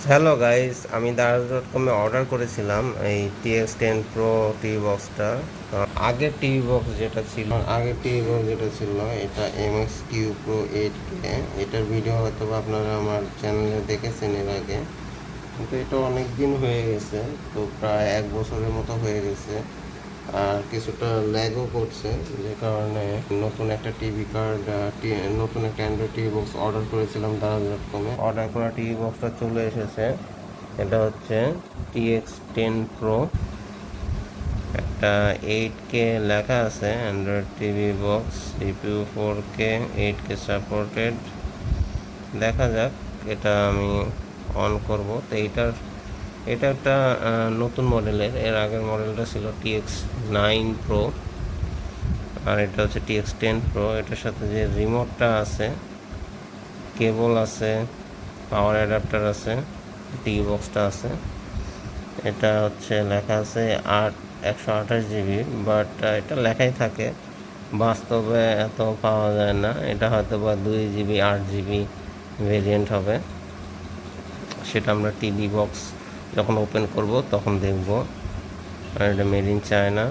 Hello guys, আমি দারাজ.কমে order করেছিলাম এই TX10 Pro টিভি বক্সটা। আগের টিভি বক্স যেটা ছিল এটা MX-Q Pro 8K। এটার ভিডিও হয়তো বা আপনারা আমার চ্যানেলে দেখেছেন এর আগে, কিন্তু এটা অনেক দিন হয়ে গেছে, তো প্রায় 1 বছরের মতো হয়ে গেছে। আর কিছুটা ল্যাগও করছে, যে কারণে নতুন একটা অ্যান্ড্রয়েড টিভি বক্স অর্ডার করেছিলাম দারাজ.কমে। অর্ডার করা টিভি বক্সটা চলে এসেছে। এটা হচ্ছে TX10 Pro। একটা 8K লেখা আছে, Android TV box, CPU 4K, 8K supported. দেখা যাক, এটা আমি অন করব। তো এটা একটা নতুন মডেলের। এর আগের মডেলটা ছিল TX9 Pro, আর এটা হচ্ছে TX10 Pro। এটার সাথে যে রিমোটটা আছে, কেবল আছে, পাওয়ার অ্যাডাপ্টার আছে, টিভি বক্সটা আছে। এটা হচ্ছে লেখা আছে 128 GB, বাট এটা লেখাই থাকে, বাস্তবে এত পাওয়া যায় না। এটা হয়তো বা 2 GB 8 GB ভেরিয়েন্ট হবে, সেটা আমরা টিভি বক্স যখন ওপেন করব তখন দেখব। আর এটা মেড ইন চায়না।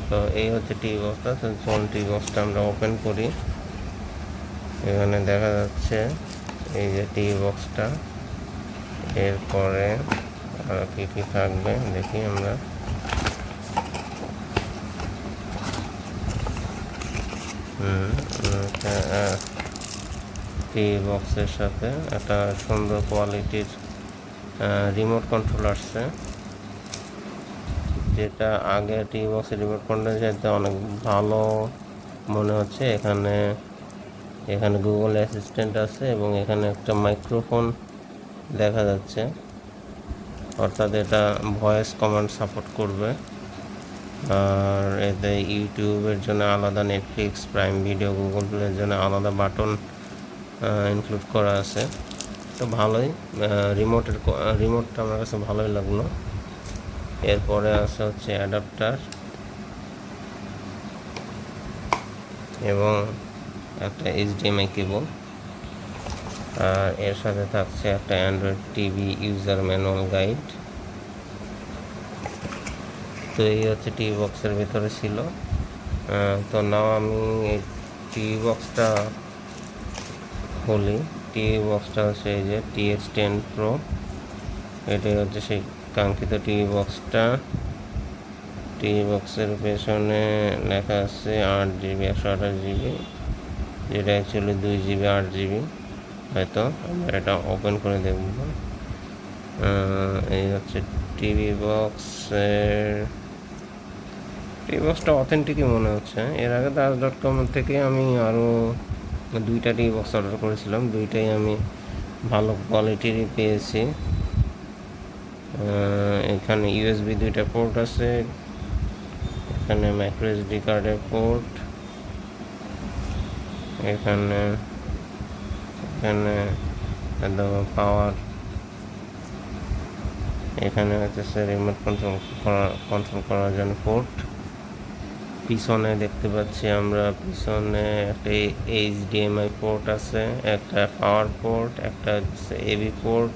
তো এই হচ্ছে টিভি বক্সটা। তো চলুন টিভি বক্সটা আমরা ওপেন করি। এখানে দেখা যাচ্ছে এই যে টিভি বক্সটা। এরপরে আর কি কি থাকবে দেখি আমরা। টিভি বক্সের সাথে একটা সুন্দর কোয়ালিটির রিমোট কন্ট্রোল আসছে, যেটা আগে টিভি বক্সের রিমোট কন্ট্রোল যেতে অনেক ভালো মনে হচ্ছে। এখানে গুগল অ্যাসিস্ট্যান্ট আছে এবং এখানে একটা মাইক্রোফোন দেখা যাচ্ছে, অর্থাৎ এটা ভয়েস কমান্ড সাপোর্ট করবে। আর এতে ইউটিউবের জন্য আলাদা, নেটফ্লিক্স, প্রাইম ভিডিও, গুগল প্লের জন্য আলাদা বাটন ইনক্লুড করা আছে। তো ভালোই, রিমোটটা আমার কাছে ভালোই লাগলো। এরপরে আছে হচ্ছে অ্যাডাপ্টার এবং একটা HDMI কেবল। আর এর সাথে থাকছে একটা Android TV user manual guide. তো এই হচ্ছে টিভি বক্সের ভিতরে ছিল। তো নাও আমি এই টিভি বক্সটা খুলি। টিভি বক্সটা হচ্ছে এই যে TX10 Pro। এটাই হচ্ছে সেই কাঙ্ক্ষিত টিভি বক্সটা। টিভি বক্সের পেছনে লেখা আছে 8 GB 128 GB, যেটা অ্যাকচুয়ালি 2 GB 8 GB। হয়তো আমরা এটা ওপেন করে দেখব। এই হচ্ছে টিভি বক্সটা অথেন্টিকই মনে হচ্ছে। এর আগে দারাজ.কম থেকে আমি আরও 2টা টিভি বক্স অর্ডার করেছিলাম, দুইটাই আমি ভালো কোয়ালিটিরই পেয়েছি। এখানে USB 2টা পোর্ট আছে, এখানে মাইক্রোএসডি কার্ডের পোর্ট, এখানে পাওয়ার, এখানে হচ্ছে রিমোট কন্ট্রোল করার জন্য পোর্ট। পিছনে দেখতে পাচ্ছি আমরা, পিছনে একটা HDMI পোর্ট আছে, একটা পাওয়ার পোর্ট, একটা হচ্ছে AV পোর্ট,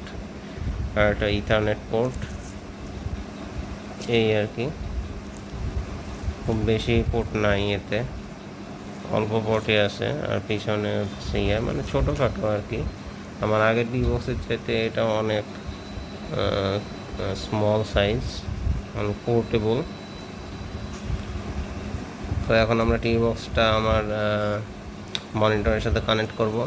আর একটা ইথারনেট পোর্ট। এই আর কি, খুব বেশি পোর্ট নাই এতে, অল্প পোর্টে আছে। আর পিছনে হচ্ছে মানে ছোটোখাটো আর কি। আমার আগের টিভি বক্সের চাইতে এটা অনেক স্মল সাইজ, অনেক পোর্টেবল। তো এখন আমরা টিভি বক্সটা আমার মনিটরের সাথে কানেক্ট করব।